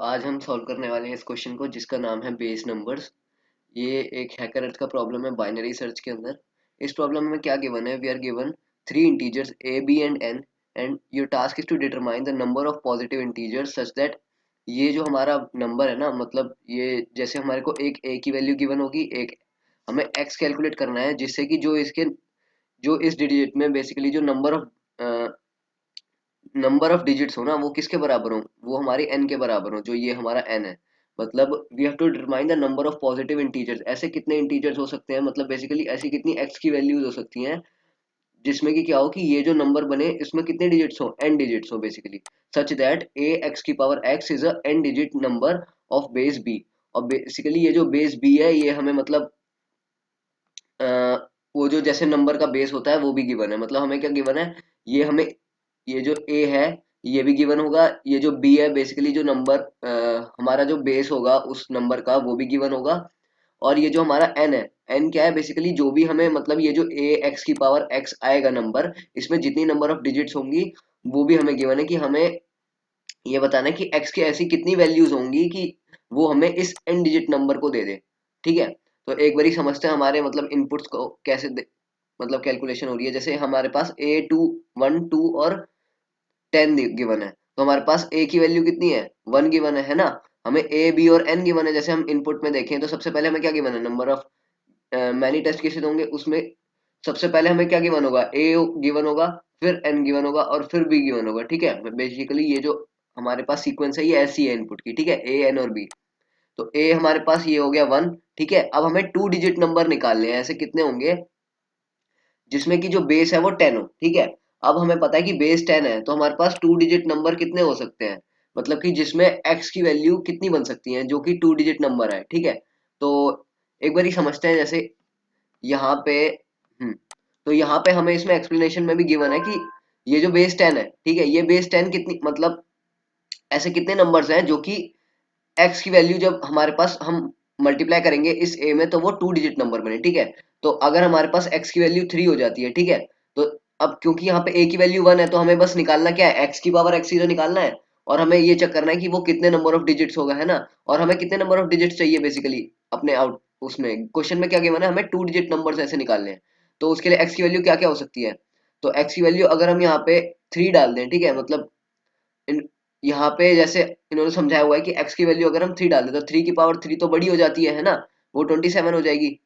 आज हम सॉल्व करने वाले हैं इस क्वेश्चन को जिसका नाम है बेस नंबर्स। ये एक हैकर अर्थ का प्रॉब्लम है बाइनरी सर्च के अंदर। इस प्रॉब्लम में क्या गिवन है, we are given three integers a b and n and your task is to determine the number of positive integers such that ये जो हमारा नंबर है ना, मतलब ये जैसे हमारे को एक a की वैल्यू गिवन होगी, एक हमें x कैलकुलेट करना है जिससे कि जो इस डिजिट में बेसिकली जो नंबर ऑफ डिजिट्स हो ना वो किसके बराबर हो, वो हमारी n के बराबर हो, जो ये हमारा n है। मतलब we have to determine the number of positive integers. ऐसे कितने इंटीजर्स हो सकते हैं, मतलब बेसिकली ऐसी कितनी x की वैल्यूज हो सकती हैं जिसमें कि क्या हो कि ये जो नंबर बने इसमें कितने डिजिट्स हो, n डिजिट्स हो basically, such that a x की power x is a n digit number of base b। और बेसिकली ये जो बेस b है ये हमें मतलब अ, वो जो जैसे नंबर का बेस होता है वो भी गिवन है। मतलब हमें क्या गिवन है, ये हमें ये जो a है ये भी गिवन होगा, ये जो b है बेसिकली जो नंबर हमारा जो बेस होगा उस नंबर का वो भी गिवन होगा। और ये जो हमारा n है, n क्या है बेसिकली जो भी हमें मतलब ये जो a x की पावर x आएगा नंबर, इसमें जितनी नंबर ऑफ डिजिट्स होंगी वो भी हमें गिवन है कि हमें ये बताना है कि x की ऐसी कितनी वैल्यूज होंगी कि वो हमें इस n डिजिट नंबर को दे दे। ठीक है, तो एक बारी समझते हैं हमारे मतलब इनपुट्स को कैसे मतलब कैलकुलेशन हो रही है। जैसे हमारे पास a टू 1 2 और 10 गिवन है, तो हमारे पास a की वैल्यू कितनी है, 1 गिवन है ना। हमें a b और n गिवन है। जैसे हम इनपुट में देखें तो सबसे पहले हमें क्या गिवन है, number of many test cases होंगे, उसमें सबसे पहले हमें क्या गिवन होगा, a गिवन होगा, फिर n गिवन होगा और फिर b गिवन होगा। ठीक है, बेसिकली ये जो हमारे पास सीक्वेंस है ये ऐसी है इनपुट की। ठीक है, a n और b। तो a हमारे पास ये हो गया 1। ठीक है, अब हमें 2 डिजिट नंबर निकालने हैं। ऐसे कितने होंगे जिसमें कि जो बेस है वो 10 हो। ठीक है, अब हमें पता है कि बेस 10 है, तो हमारे पास 2 डिजिट नंबर कितने हो सकते हैं, मतलब कि जिसमें x की वैल्यू कितनी बन सकती है जो कि 2 डिजिट नंबर है। ठीक है, तो एक बार ही समझते हैं। जैसे यहाँ पे तो यहाँ पे हमें इसमें एक्सप्लेनेशन में भी गिवन है कि ये जो बेस 10 है, ठीक है, ये बेस 10 कितनी मतलब ऐसे कितने नंबर्स हैं जो कि x की वैल्यू जब हमारे पास हम मल्टीप्लाई करेंगे इस a में तो वो 2 डिजिट नंबर बने। ठीक है, तो अगर हमारे पास x की वैल्यू 3 हो जाती है, ठीक है, तो अब क्योंकि यहाँ पे a की वैल्यू 1 है तो हमें बस निकालना क्या है, x की पावर x जीरो निकालना है। और हमें ये चेक करना है कि वो कितने नंबर ऑफ डिजिट्स होगा, है ना। और हमें कितने नंबर ऑफ डिजिट्स चाहिए बेसिकली अपने आउट उसमें क्वेश्चन में क्या गिवन है, हमें 2 डिजिट नंबर ऐसे निकालने हैं। तो उसके लिए x की वैल्यू क्या क्या हो सकती है, तो x की वैल्यू अगर हम यहाँ पे 3 डाल दें, ठीक है, मतलब यहाँ पे जैसे इन्होंने समझाया हुआ है कि x की वैल्यू अगर हम 3 डाल दें तो 3 की पावर 3 तो बड़ी हो जाती है ना, वो 27 हो जाएगी।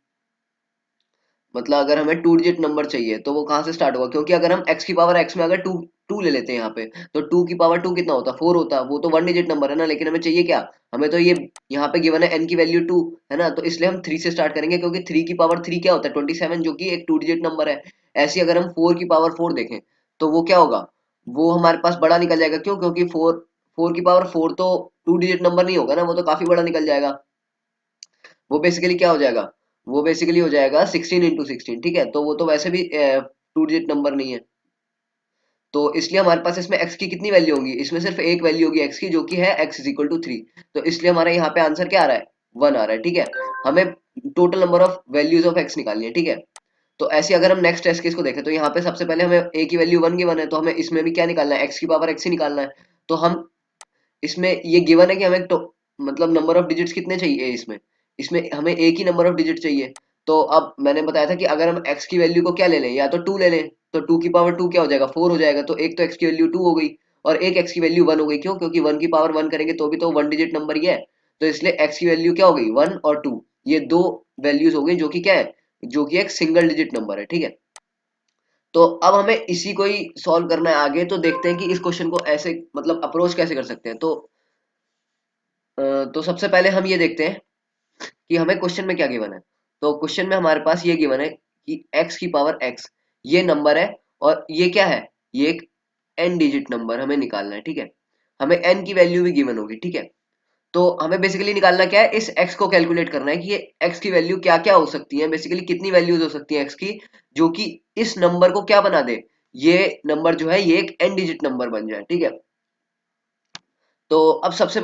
मतलब अगर हमें 2 डिजिट नंबर चाहिए तो वो कहाँ से स्टार्ट होगा, क्योंकि अगर हम x की पावर x में अगर 2 2 ले लेते हैं यहाँ पे, तो 2 की पावर 2 कितना होता, 4 होता। वो तो 1 डिजिट नंबर है ना, लेकिन हमें चाहिए क्या, हमें तो ये यहाँ पे गिवन है n की वैल्यू 2, है ना, तो इसलिए हम 3 से स्टार्ट करेंगे क्योंकि 3 की पावर 3 क्या होता है, 27, जो कि एक 2 डिजिट नंबर है। ऐसे ही अगर हम 4 की पावर 4 देखें तो वो क्या होगा, वो हमारे पास बड़ा निकल जाएगा। क्यों, क्योंकि 4 की पावर 4 तो 2 डिजिट नंबर नहीं होगा ना, वो तो काफी बड़ा निकल जाएगा। वो बेसिकली क्या हो जाएगा, वो बेसिकली हो जाएगा 16 × 16। ठीक है, तो वो तो वैसे भी 2 डिजिट नंबर नहीं है, तो इसलिए हमारे पास इसमें x की कितनी वैल्यू होगी, इसमें सिर्फ एक वैल्यू होगी x की जो कि है x = 3। तो इसलिए हमारे यहाँ पे आंसर क्या आ रहा है, 1 आ रहा है। ठीक है, हमें total number of values of x निकालनी है। ठीक है, तो ऐसे अगर हम नेक्स्ट टेस्ट केस को देखें तो यहाँ पे सबसे पहले हमें a की वैल्यू 1 गिवन है, तो हमें इसमें भी क्या निकालना है, x की पावर x ही निकालना है। तो हम इसमें ये गिवन है कि हमें तो मतलब नंबर ऑफ डिजिट्स कितने चाहिए इसमें, इसमें हमें एक ही नंबर ऑफ डिजिट चाहिए। तो अब मैंने बताया था कि अगर हम x की वैल्यू को क्या ले लें, या तो 2 ले लें, तो 2 की पावर 2 क्या हो जाएगा, 4 हो जाएगा। तो एक तो x की वैल्यू 2 हो गई और एक x की वैल्यू 1 हो गई। क्यों, क्योंकि 1 की पावर 1 करेंगे तो भी तो 1 डिजिट नंबर ही है। तो इसलिए x की वैल्यू क्या हो गई, 1 और 2, ये दो वैल्यूज हो गई जो कि क्या है, जो कि एक सिंगल डिजिट नंबर है। ठीक है, तो अब हमें इसी को ही सॉल्व करना है आगे। तो देखते हैं कि इस क्वेश्चन को ऐसे मतलब अप्रोच कैसे कर सकते हैं। तो सबसे पहले हम ये देखते हैं कि हमें क्वेश्चन में क्या गिवन है। तो क्वेश्चन में हमारे पास ये गिवन है कि x की पावर x ये नंबर है और ये क्या है, ये एक n डिजिट नंबर हमें निकालना है। ठीक है, हमें n की वैल्यू भी गिवन होगी। ठीक है, तो हमें बेसिकली निकालना क्या है, इस x को कैलकुलेट करना है कि ये x की वैल्यू क्या क्या हो सकती है, बेसिकली कितनी वैल्यूज हो सकती है x की जो कि इस नंबर को क्या बना दे, ये नंबर जो है ये एक n डिजिट नंबर बन जाए। ठीक है, तो अब सबसे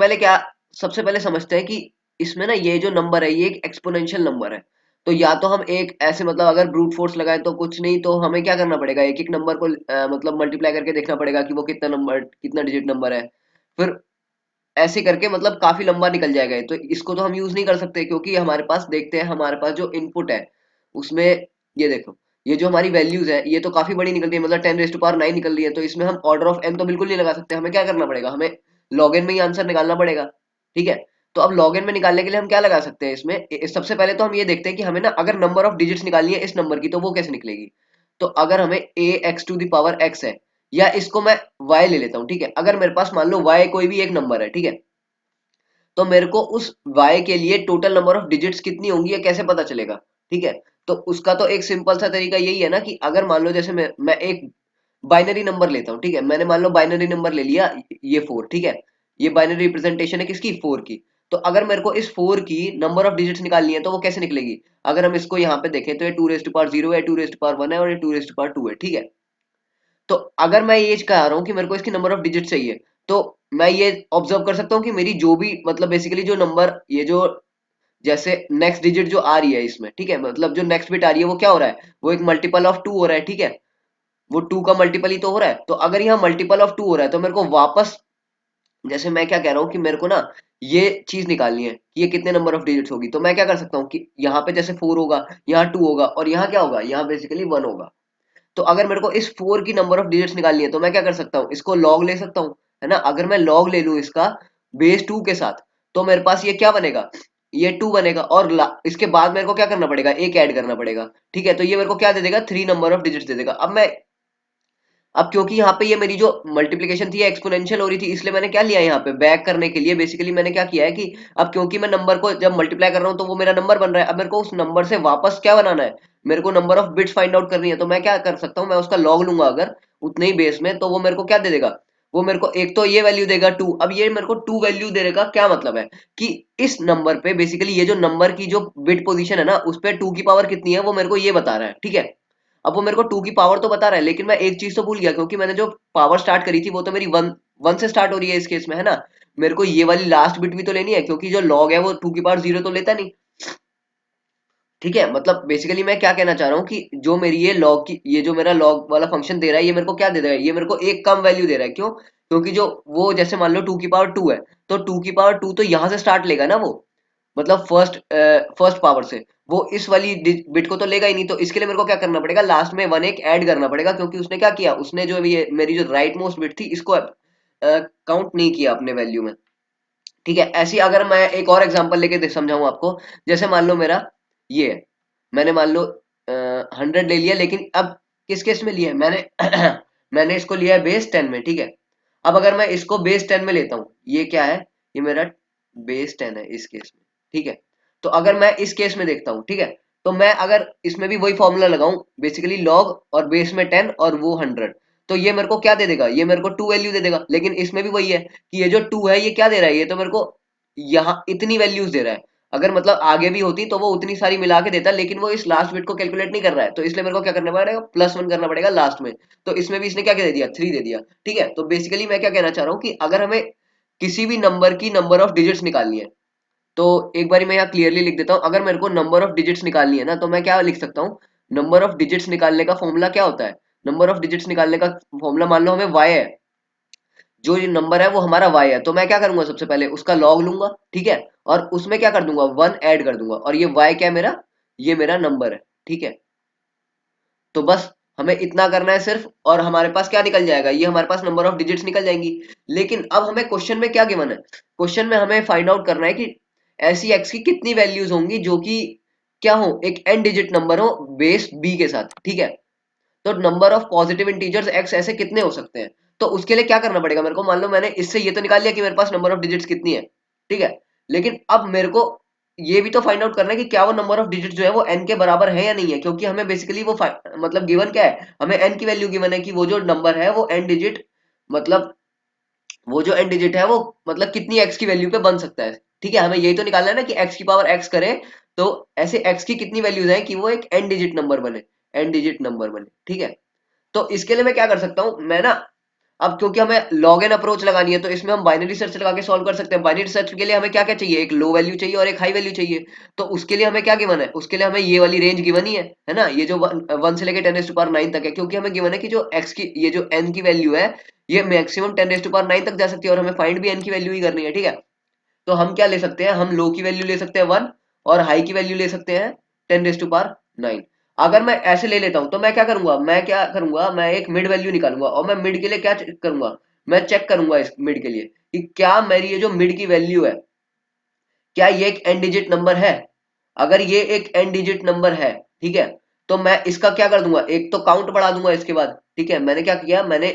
पहले समझते हैं कि इसमें ना ये जो नंबर है ये एक एक्सपोनेंशियल नंबर है। तो या तो हम एक ऐसे मतलब अगर ब्रूट फोर्स लगाए तो कुछ नहीं, तो हमें क्या करना पड़ेगा, एक एक नंबर को मतलब मल्टीप्लाई करके देखना पड़ेगा कि वो कितना डिजिट नंबर है। फिर ऐसे करके मतलब काफी लंबा निकल जाएगा तो इसको तो हम यूज नहीं कर सकते, क्योंकि हमारे पास देखते हैं हमारे पास जो इनपुट है उसमें ये देखो, ये जो हमारी वैल्यूज है ये तो काफी बड़ी निकल रही है, मतलब 10⁻⁹ निकल रही है, तो इसमें हम ऑर्डर ऑफ एन तो बिल्कुल नहीं लगा सकते, हमें क्या करना पड़ेगा, हमें लॉग एन में ही आंसर निकालना पड़ेगा। ठीक है, तो अब लॉग एन में निकालने के लिए हम क्या लगा सकते हैं इसमें, सबसे पहले तो हम ये देखते हैं कि हमें ना अगर नंबर ऑफ डिजिट्स निकालनी है इस नंबर की तो वो कैसे निकलेगी। तो अगर हमें a x to the power x है, या इसको मैं y ले लेता हूँ, ठीक है, अगर मेरे पास मान लो y कोई भी एक नंबर है, ठीक है, तो मेरे को उस y के लिए टोटल नंबर ऑफ डिजिट्स कितनी होंगी ये कैसे पता चलेगा। ठीक है, तो उसका तो एक सिंपल सा तरीका यही है ना कि अगर मान लो जैसे मैं एक बाइनरी नंबर लेता हूँ, ठीक है, मैंने मान लो बाइनरी नंबर ले लिया ये 4, ठीक है, ये बाइनरी रिप्रेजेंटेशन है किसकी, 4 की। तो अगर मेरे को इस 4 की नंबर ऑफ डिजिट्स निकालनी है तो वो कैसे निकलेगी, अगर हम इसको यहाँ पे देखें तो ये 2⁻0 है, 2⁻1 है और ये 2⁻2 है। ठीक है, तो अगर मैं ये कह रहा हूँ कि मेरे को इसकी नंबर ऑफ डिजिट चाहिए, तो मैं ये ऑब्जर्व कर सकता हूँ कि मेरी जो भी मतलब बेसिकली जो नंबर ये जो जैसे नेक्स्ट डिजिट जो आ रही है इसमें, ठीक है, मतलब जो नेक्स्ट बिट आ रही है वो क्या हो रहा है, वो एक मल्टीपल ऑफ 2 हो रहा है। ठीक है, वो 2 का मल्टीपल ही तो हो रहा है, तो अगर यहाँ मल्टीपल ऑफ 2 हो रहा है तो मेरे को वापस, जैसे मैं क्या कह रहा हूँ कि मेरे को ना ये चीज निकालनी है कि ये कितने नंबर ऑफ डिजिट्स होगी, तो मैं क्या कर सकता हूँ कि यहाँ पे जैसे 4 होगा, यहाँ 2 होगा और यहाँ क्या होगा, यहाँ बेसिकली 1 होगा। तो अगर मेरे को इस 4 की नंबर ऑफ डिजिट्स निकालनी है तो मैं क्या कर सकता हूँ, इसको लॉग ले सकता हूँ, है ना। अगर मैं लॉग ले लूँ इसका बेस 2 के साथ, तो मेरे पास ये क्या बनेगा, ये 2 बनेगा, और इसके बाद मेरे को क्या करना पड़ेगा, एक ऐड करना पड़ेगा। ठीक है, तो ये मेरे को क्या दे देगा, 3 नंबर ऑफ डिजिट्स दे देगा। अब क्योंकि यहाँ पे ये मेरी जो मल्टीप्लिकेशन थी एक्सपोनेंशियल हो रही थी, इसलिए मैंने क्या लिया यहाँ पे बैक करने के लिए, बेसिकली मैंने क्या किया है कि अब क्योंकि मैं नंबर को जब मल्टीप्लाई कर रहा हूँ तो वो मेरा नंबर बन रहा है, अब मेरे को उस नंबर से वापस क्या बनाना है, मेरे को number of bits find out करनी है। तो मैं क्या कर सकता हूँ, मैं उसका लॉग लूंगा अगर उतने ही बेस में, तो वो मेरे को क्या दे देगा, वो मेरे को एक तो ये वैल्यू देगा 2। अब ये मेरे को 2 वैल्यू देने का क्या मतलब है कि इस नंबर पे बेसिकली ये जो नंबर की जो बिट पोजीशन है ना उस पे 2 की पावर कितनी है वो मेरे को ये बता रहा है। ठीक है, अब वो मेरे को 2 की पावर तो बता रहा है, लेकिन मैं एक चीज तो भूल गया, क्योंकि मैंने जो पावर स्टार्ट करी थी वो तो मेरी 1 से स्टार्ट हो रही है इस केस में, है ना। मेरे को ये वाली लास्ट बिट भी तो लेनी है, क्योंकि जो लॉग है वो 2 की पावर 0 तो लेता नहीं। ठीक है, मतलब बेसिकली मैं क्या कहना चाह रहा हूँ कि जो मेरी ये लॉग की ये जो मेरा लॉग वाला फंक्शन दे रहा है ये मेरे को क्या दे रहा है, ये मेरे को एक कम वैल्यू दे रहा है। क्यों, क्योंकि जो वो जैसे मान लो 2 की पावर 2 है, तो 2 की पावर 2 तो यहाँ से स्टार्ट लेगा ना वो, मतलब फर्स्ट पावर से, वो इस वाली बिट को तो लेगा ही नहीं। तो इसके लिए मेरे को क्या करना पड़ेगा, लास्ट में 1 एक ऐड करना पड़ेगा, क्योंकि उसने क्या किया, उसने जो ये मेरी जो राइट मोस्ट बिट थी इसको काउंट नहीं किया अपने वैल्यू में। ठीक है, ऐसी अगर मैं एक और एग्जांपल लेके समझाऊं आपको, जैसे मान लो मेरा ये है, मैंने मान लो 100 ले लिया, लेकिन अब किस केस में लिया है मैंने मैंने इसको लिया है बेस 10 में। ठीक है, अब अगर मैं इसको बेस 10 में लेता हूँ, ये क्या है, ये मेरा बेस 10 है इस केस में। ठीक है, तो अगर मैं इस केस में देखता हूँ, ठीक है, तो मैं अगर इसमें भी वही फॉर्मूला लगाऊं, बेसिकली लॉग और बेस में 10 और वो 100, तो ये मेरे को क्या दे देगा, ये मेरे को 2 वैल्यू दे देगा। लेकिन इसमें भी वही है कि ये जो 2 है ये क्या दे रहा है, ये तो मेरे को यहाँ इतनी वैल्यूज दे रहा है। अगर मतलब आगे भी होती तो वो उतनी सारी मिला के देता, लेकिन वो इस लास्ट बिट को कैलकुलेट नहीं कर रहा है, तो इसलिए मेरे को क्या करना पड़ेगा, +1 करना पड़ेगा लास्ट में। तो इसमें भी इसने क्या दे दिया, 3 दे दिया। ठीक है, तो बेसिकली मैं क्या कहना चाह रहा हूँ कि अगर हमें किसी भी नंबर की नंबर ऑफ डिजिट्स निकालनी है, तो एक बारी मैं यहाँ क्लियरली लिख देता हूँ, अगर मेरे को नंबर ऑफ डिजिट्स निकालनी है ना, तो मैं क्या लिख सकता हूँ, नंबर ऑफ डिजिट्स निकालने का फॉर्मूला क्या होता है, नंबर ऑफ डिजिट्स निकालने का फॉर्मूला, मान लो हमें y है, जो ये नंबर है वो हमारा y है, तो मैं क्या करूंगा, सबसे पहले उसका लॉग लूंगा। ठीक है, और उसमें क्या कर दूंगा, 1 ऐड कर दूंगा, और ये y क्या है मेरा, ये मेरा नंबर है। ठीक है, तो बस हमें इतना करना है सिर्फ, और हमारे पास क्या निकल जाएगा, ये हमारे पास नंबर ऑफ डिजिट्स निकल जाएंगी। लेकिन अब हमें क्वेश्चन में क्या गिवन है, क्वेश्चन में हमें फाइंड आउट करना है कि ऐसी x की कितनी वैल्यूज होंगी जो कि क्या हो, एक n डिजिट नंबर हो बेस b के साथ। ठीक है, तो number of positive integers x ऐसे कितने हो सकते हैं, तो उसके लिए क्या करना पड़ेगा मेरे को, मान लो मैंने इससे ये तो निकाल लिया कि मेरे पास नंबर ऑफ डिजिट्स कितनी है। ठीक है, लेकिन अब मेरे को ये भी तो फाइंड आउट करना है कि क्या वो नंबर ऑफ डिजिट जो है वो n के बराबर है या नहीं है, क्योंकि हमें बेसिकली वो मतलब गिवन क्या है, हमें n की वैल्यू गिवन है कि वो जो नंबर है वो n डिजिट, मतलब वो जो n डिजिट है वो मतलब कितनी x की वैल्यू पे बन सकता है। ठीक है, हमें यही तो निकालना है ना कि x की पावर x करे, तो ऐसे x की कितनी वैल्यूज है कि वो एक n डिजिट नंबर बने, n डिजिट नंबर बने। ठीक है, तो इसके लिए मैं क्या कर सकता हूं, मैं ना अब क्योंकि हमें लॉग एन अप्रोच लगानी है तो इसमें हम बाइनरी सर्च लगा के सॉल्व कर सकते हैं। बाइनरी सर्च के लिए हमें क्या क्या चाहिए, एक लो वैल्यू चाहिए और एक हाई वैल्यू चाहिए। तो उसके लिए हमें क्या गिवन है, उसके लिए हमें ये वाली रेंज गिवन ही है ना, ये जो 1 से लेके 10⁹ तक है, क्योंकि हमें गिवन है कि जो x की ये जो n की वैल्यू है ये मैक्सिमम 10⁹ तक जा सकती है और हमें फाइंड भी n की वैल्यू ही करनी है, ठीक है। तो हम क्या ले सकते हैं, हम लो की वैल्यू ले सकते हैं 1 और हाई की वैल्यू ले सकते हैं 10⁹ अगर मैं ऐसे ले लेता हूं तो मैं क्या करूंगा, मैं एक मिड वैल्यू निकालूंगा और मैं मिड के लिए क्या करूंगा, मैं चेक करूंगा इस मिड के लिए कि क्या मेरी ये जो मिड की वैल्यू है क्या ये एक एन डिजिट नंबर है। अगर ये एक एन डिजिट नंबर है, ठीक है, तो मैं इसका क्या कर दूंगा, एक तो काउंट बढ़ा दूंगा इसके बाद, ठीक है। मैंने क्या किया, मैंने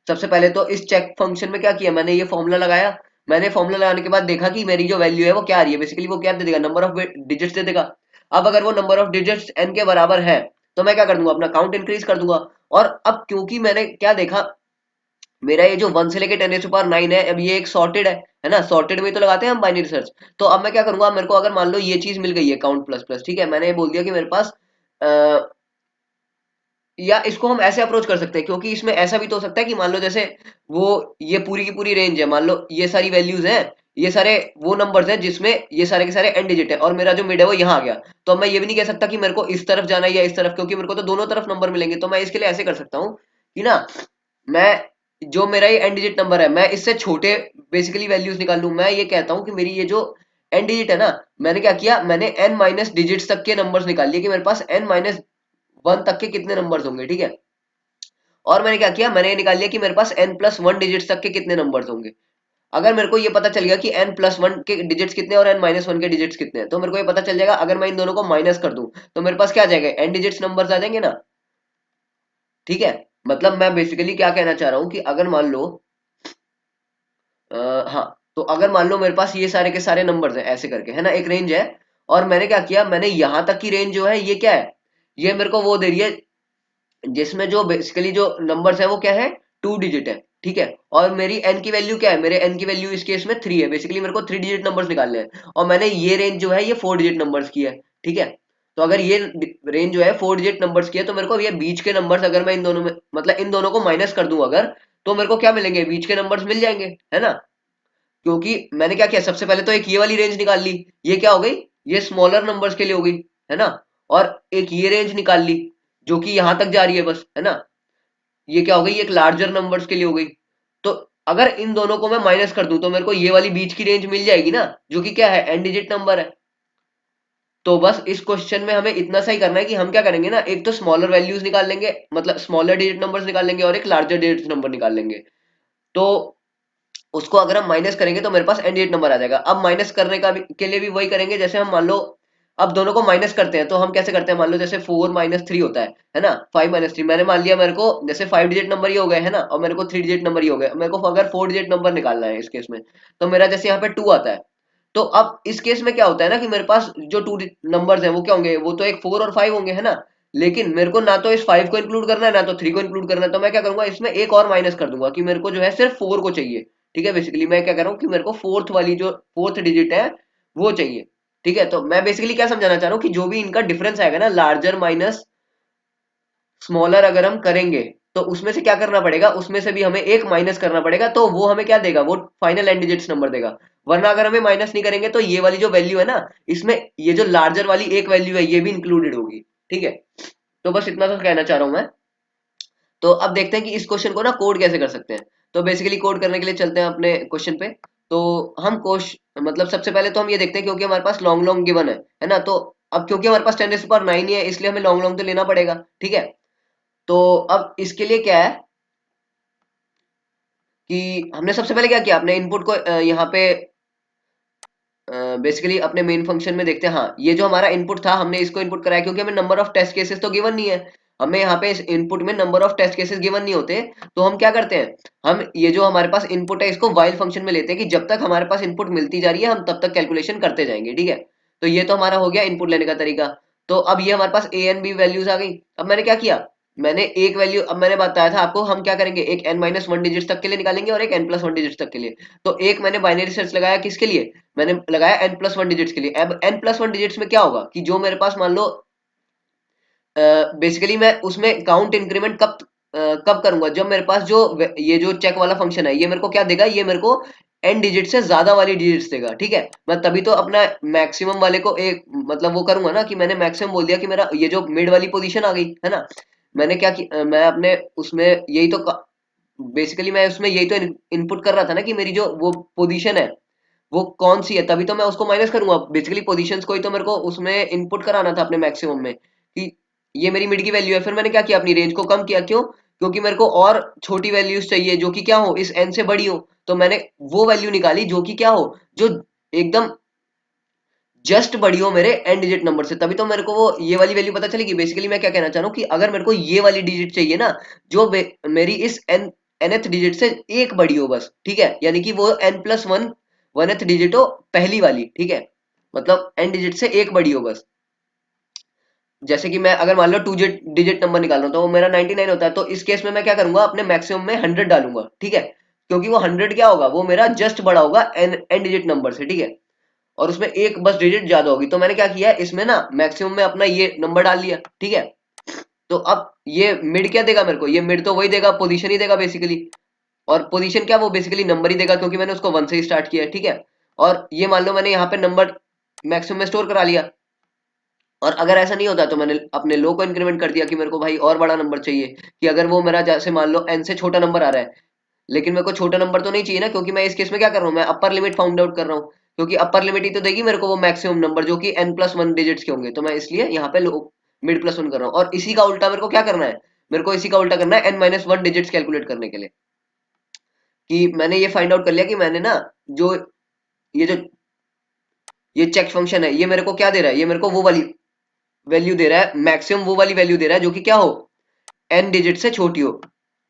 सबसे पहले तो इस चेक फंक्शन में क्या किया, मैंने ये फॉर्मूला लगाया। मैंने फॉर्मूला लगाने के बाद देखा कि मेरी जो वैल्यू है वो क्या आ रही है, बेसिकली वो क्या दे देगा, नंबर ऑफ डिजिट्स दे देगा। अब अगर वो नंबर ऑफ डिजिट्स एन के बराबर है तो मैं क्या कर दूंगा, अपना काउंट इंक्रीज कर दूंगा। और अब क्योंकि मैंने क्या देखा, मेरा ये जो 1 से लेके 10⁹ है, अब ये एक सॉर्टेड है ना, सॉर्टेड में तो लगाते हैं हम बाइनरी सर्च। तो अब मैं क्या करूंगा, मेरे को अगर मान लो ये चीज मिल गई है काउंट प्लस प्लस, ठीक है, मैंने ये बोल दिया कि मेरे पास या इसको हम ऐसे अप्रोच कर सकते हैं, क्योंकि इसमें ऐसा भी तो हो सकता है कि मान लो जैसे वो ये पूरी की पूरी रेंज है, मान लो ये सारी वैल्यूज हैं, ये सारे वो नंबर्स हैं जिसमें ये सारे के सारे एन डिजिट है और मेरा जो मिड है वो यहाँ आ गया। तो अब मैं ये भी नहीं कह सकता कि मेरे को इस तरफ जाना है या इस तरफ, क्योंकि मेरे को तो दोनों तरफ नंबर मिलेंगे। तो मैं इसके लिए ऐसे कर सकता हूँ कि ना, मैं जो मेरा ये एन डिजिट नंबर है मैं इससे छोटे बेसिकली वैल्यूज निकाल लूं। मैं ये कहता हूँ कि मेरी ये जो एन डिजिट है ना, मैंने क्या किया, मैंने एन माइनस डिजिट्स तक के नंबर्स निकाल लिए कि मेरे पास n-1 तक के कितने नंबर्स होंगे, ठीक है। और मैंने क्या किया, मैंने ये निकाल लिया कि मेरे पास n+1 डिजिट्स तक के कितने नंबर्स होंगे। अगर मेरे को ये पता चल गया कि n+1 के डिजिट्स कितने और n-1 के डिजिट्स कितने हैं, तो मेरे को ये पता चल जाएगा, अगर मैं इन दोनों को माइनस कर दूं तो मेरे पास क्या आ जाएगा, n डिजिट्स नंबर्स आ जाएंगे ना, ठीक है। मतलब मैं बेसिकली क्या कहना चाह रहा हूं कि अगर मान लो हाँ, तो अगर मान लो मेरे पास ये सारे के सारे नंबर्स हैं ऐसे करके, है ना, एक रेंज है, और मैंने क्या किया, मैंने यहां तक की रेंज जो है ये क्या है, ये मेरे को वो दे रही है जिसमें जो बेसिकली जो नंबर्स है वो क्या है, 2 डिजिट है, ठीक है। और मेरी एन की वैल्यू क्या है, मेरे एन की वैल्यू इस केस में 3 है, बेसिकली मेरे को 3 डिजिट नंबर्स निकालने हैं और मैंने ये रेंज जो है ये 4 डिजिट नंबर्स की है, ठीक है। तो अगर ये रेंज जो है 4 डिजिट नंबर्स की है तो मेरे को ये बीच के नंबर्स अगर मैं इन दोनों में मतलब इन दोनों को माइनस कर दूं अगर, तो मेरे को क्या मिलेंगे, बीच के नंबर्स मिल जाएंगे, है ना। क्योंकि मैंने क्या किया, सबसे पहले तो एक ये वाली रेंज निकाल ली, ये क्या हो गई, ये स्मॉलर नंबर्स के लिए हो गई, है ना। और एक ये रेंज निकाल ली जो कि यहां तक जा रही है बस, है ना, ये क्या हो गई, एक लार्जर नंबर्स के लिए हो गई। तो अगर इन दोनों को मैं माइनस कर दूं तो मेरे को ये वाली बीच की रेंज मिल जाएगी ना, जो कि क्या है, एन डिजिट नंबर है। तो बस इस क्वेश्चन में हमें इतना सा ही करना है कि हम क्या करेंगे ना, एक तो स्मॉलर वैल्यूज निकाल लेंगे, मतलब स्मॉलर डिजिट नंबर्स निकाल लेंगे और एक लार्जर डिजिट नंबर निकाल लेंगे। तो उसको अगर हम माइनस करेंगे तो मेरे पास एन डिजिट नंबर आ जाएगा। अब माइनस करने का भी के लिए भी वही करेंगे, जैसे हम मान लो अब दोनों को माइनस करते हैं तो हम कैसे करते हैं, मान लो जैसे 4-3 होता है ना, 5-3, मैंने मान लिया मेरे को जैसे 5 डिजिट नंबर ही हो गए, है ना, और मेरे को 3 डिजिट नंबर ही हो गए, मेरे को अगर 4 डिजिट नंबर निकालना है इस केस में, तो मेरा जैसे यहाँ पे 2 आता है। तो अब इस केस में क्या होता है ना कि मेरे पास जो टू नंबर्स हैं वो क्या होंगे, वो तो एक 4 और 5 होंगे, है ना। लेकिन मेरे को ना तो इस 5 को इंक्लूड करना है ना तो 3 को इंक्लूड करना है, तो मैं क्या करूंगा, इसमें एक और माइनस कर दूंगा कि मेरे को जो है सिर्फ 4 को चाहिए, ठीक है। बेसिकली मैं क्या कर रहा हूँ कि मेरे को फोर्थ वाली जो फोर्थ डिजिट है वो चाहिए, ठीक है। तो मैं बेसिकली क्या समझाना चाह रहा हूँ कि जो भी इनका डिफरेंस आएगा ना, लार्जर माइनस स्मॉलर अगर हम करेंगे तो उसमें से क्या करना पड़ेगा, उसमें से भी हमें एक माइनस करना पड़ेगा, तो वो हमें क्या देगा, वो फाइनल एंड डिजिट्स नंबर देगा। वरना अगर हमें माइनस नहीं करेंगे तो ये वाली जो वैल्यू है ना, इसमें ये जो लार्जर वाली एक वैल्यू है ये भी इंक्लूडेड होगी, ठीक है। तो बस इतना तो कहना चाह रहा हूं मैं। तो अब देखते हैं कि इस क्वेश्चन को ना कोड कैसे कर सकते हैं। तो बेसिकली कोड करने के लिए चलते हैं अपने क्वेश्चन पे। तो हम क्वेश्चन मतलब सबसे पहले तो हम ये देखते हैं, क्योंकि हमारे पास लॉन्ग लॉन्ग गिवन है ना, तो अब क्योंकि हमारे पास 10⁹ ही है इसलिए हमें लॉन्ग लॉन्ग तो लेना पड़ेगा, ठीक है। तो अब इसके लिए क्या है कि हमने सबसे पहले क्या किया, अपने इनपुट को यहाँ पे बेसिकली अपने मेन फंक्शन में देखते हैं। हाँ, ये जो हमारा इनपुट था हमने इसको इनपुट कराया क्योंकि हमें नंबर ऑफ टेस्ट केसेस तो गिवन नहीं है, हमें यहाँ पे इस इनपुट में number of test cases given नहीं होते। तो हम क्या करते हैं, हम ये जो हमारे पास इनपुट है इसको व्हाइल फंक्शन में लेते हैं कि जब तक हमारे पास इनपुट मिलती जा रही है हम तब तक कैलकुलेशन करते जाएंगे, ठीक है। तो ये तो हमारा हो गया इनपुट लेने का तरीका। तो अब ये हमारे पास ए एंड बी वैल्यूज आ गई। अब मैंने क्या किया, मैंने एक वैल्यू, अब मैंने बताया था आपको हम क्या करेंगे, एक n-1 डिजिट तक के लिए निकालेंगे और एक n+1 डिजिट तक के लिए। तो एक मैंने बाइनरी सर्च लगाया किसके लिए, मैंने लगाया n+1 डिजिट्स के लिए। अब n+1 डिजिट्स में क्या होगा कि जो मेरे पास मान लो बेसिकली मैं उसमें काउंट इंक्रीमेंट कब कब करूंगा, जब मेरे पास जो ये जो चेक वाला फंक्शन है ये मेरे को क्या देगा, ये मेरे को एन डिजिट से ज्यादा वाली डिजिट्स देगा, ठीक है। मैं तभी तो अपना मैक्सिमम वाले को एक मतलब वो करूंगा ना, कि मैंने मैक्सिमम बोल दिया कि मेरा ये जो मिड वाली पोजीशन आ गई है ना, मैंने क्या कि मैं अपने उसमें यही तो बेसिकली मैं उसमें यही तो इनपुट कर रहा था ना कि मेरी जो वो पोजीशन है वो कौन सी है, तभी तो मैं उसको माइनस करूंगा। बेसिकली पोजीशंस को ही तो मेरे को उसमें इनपुट कराना था अपने मैक्सिमम में, कि ये मेरी मिड की वैल्यू है। फिर मैंने क्या किया, अपनी रेंज को कम किया, क्यों, क्योंकि मेरे को और छोटी वैल्यूज चाहिए जो कि क्या हो, इस एन से बड़ी हो। तो मैंने वो वैल्यू निकाली जो कि क्या हो, जो एकदम जस्ट बड़ी हो मेरे एन डिजिट नंबर से, तभी तो मेरे को वो ये वाली वैल्यू पता चलेगी। बेसिकली मैं क्या कहना चाह रहा हूँ कि अगर मेरे को ये वाली डिजिट चाहिए ना, जो मेरी इस nth डिजिट से एक बड़ी हो बस, ठीक है, यानी कि वो n+1 1th डिजिट हो पहली वाली, ठीक है, मतलब n डिजिट से एक बड़ी हो बस। जैसे कि मैं अगर मान लो टू डिजिट नंबर निकाल रहा हूँ तो वो मेरा 99 होता है, तो इस केस में मैं क्या करूंगा, अपने मैक्सिमम में 100 डालूंगा, ठीक है, क्योंकि वो 100 क्या होगा, वो मेरा जस्ट बड़ा होगा एन डिजिट नंबर से, ठीक है, और उसमें एक बस डिजिट ज्यादा होगी। तो मैंने क्या किया, इसमें ना मैक्सिमम में अपना ये नंबर डाल लिया, ठीक है। तो अब ये मिड क्या देगा मेरे को, ये मिड तो वही देगा, पोजीशन ही देगा बेसिकली। और पोजीशन क्या, वो बेसिकली नंबर ही देगा, क्योंकि मैंने उसको 1 से ही स्टार्ट किया है, ठीक है। और ये मान लो मैंने यहाँ पे नंबर मैक्सिमम में स्टोर करा लिया। और अगर ऐसा नहीं होता तो मैंने अपने लो को इंक्रीमेंट कर दिया कि मेरे को भाई और बड़ा नंबर चाहिए, कि अगर वो मेरा जैसे मान लो एन से छोटा नंबर आ रहा है, लेकिन मेरे को छोटा नंबर तो नहीं चाहिए ना, क्योंकि मैं इस केस में क्या कर रहा हूँ, मैं अपर लिमिट फाउंड आउट कर रहा हूँ, क्योंकि अपर लिमिट ही तो देगी मेरे को वो मैक्सिमम नंबर जो कि n+1 डिजिट्स के होंगे। तो मैं इसलिए यहाँ पे मिड प्लस वन कर रहा हूँ। और इसी का उल्टा मेरे को क्या करना है, मेरे को इसी का उल्टा करना है n-1 डिजिट्स कैलकुलेट करने के लिए, कि मैंने ये फाइंड आउट कर लिया कि मैंने ना जो जो ये चेक फंक्शन है ये मेरे को क्या दे रहा है, ये मेरे को वो वाली वैल्यू दे रहा है, मैक्सिमम वो वाली वैल्यू दे रहा है जो कि क्या हो, n डिजिट से छोटी हो।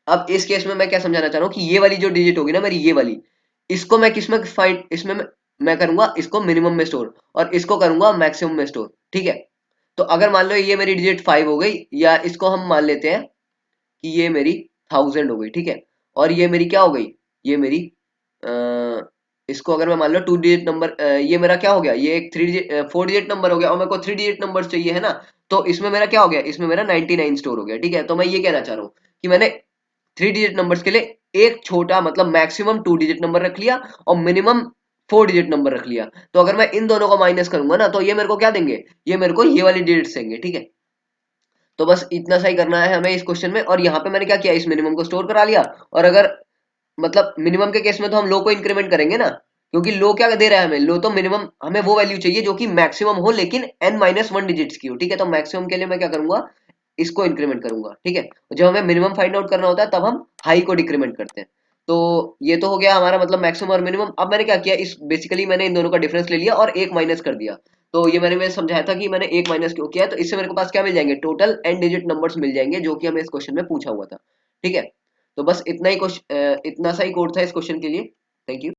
अब इस केस में मैं क्या समझाना चाह रहा हूँ कि ये वाली जो डिजिट होगी ना मेरी, ये वाली, इसको मैं किस में फाइंड, इसमें मैं करूंगा इसको मिनिमम में स्टोर, और इसको करूंगा मैक्सिमम में स्टोर, ठीक है। तो अगर मान लो ये मेरी डिजिट 5 हो गई, या इसको हम मान लेते हैं कि ये मेरी 1000 हो गई, ठीक है, और ये मेरी क्या हो गई, ये मेरी इसको अगर मैं मान लो टू डिजिट नंबर, ये मेरा क्या हो गया, ये एक 4 डिजिट नंबर हो गया, और मेरे को 3 डिजिट नंबर चाहिए है ना। तो इसमें मेरा क्या हो गया, इसमें मेरा 99 स्टोर हो गया, ठीक है। तो मैं ये कहना चाह रहा हूँ कि मैंने 3 डिजिट नंबर्स के लिए एक छोटा मतलब मैक्सिमम 2 डिजिट नंबर रख लिया, और मिनिमम 4 डिजिट नंबर रख लिया। तो अगर मैं इन दोनों को माइनस करूंगा ना, तो ये मेरे को क्या देंगे, ये मेरे को ये वाली डिजिट्स देंगे, ठीक है। तो बस इतना सा ही करना है हमें इस क्वेश्चन में। और यहाँ पे मैंने क्या किया, इस मिनिमम को स्टोर करा लिया। और अगर मतलब मिनिमम के केस में तो हम लो को इंक्रीमेंट करेंगे ना, क्योंकि लो क्या दे रहा है हमें, लो तो मिनिमम हमें वो वैल्यू चाहिए जो कि मैक्सिमम हो लेकिन n-1 डिजिट्स की हो, ठीक है। तो मैक्सिमम के लिए मैं क्या करूंगा, इसको इंक्रीमेंट करूंगा, ठीक है। जब हमें मिनिमम फाइंड आउट करना होता है तब हम हाई को डिक्रीमेंट करते हैं। तो ये तो हो गया हमारा मतलब मैक्सिमम और मिनिमम। अब मैंने क्या किया, इस बेसिकली मैंने इन दोनों का डिफरेंस ले लिया और एक माइनस कर दिया। तो ये मैंने समझाया था कि मैंने एक माइनस क्यों किया है, तो इससे मेरे को पास क्या मिल जाएंगे, टोटल n डिजिट नंबर्स मिल जाएंगे, जो कि हमें इस क्वेश्चन में पूछा हुआ था, ठीक है। तो बस इतना ही इतना सा ही कोड था इस क्वेश्चन के लिए। Thank you.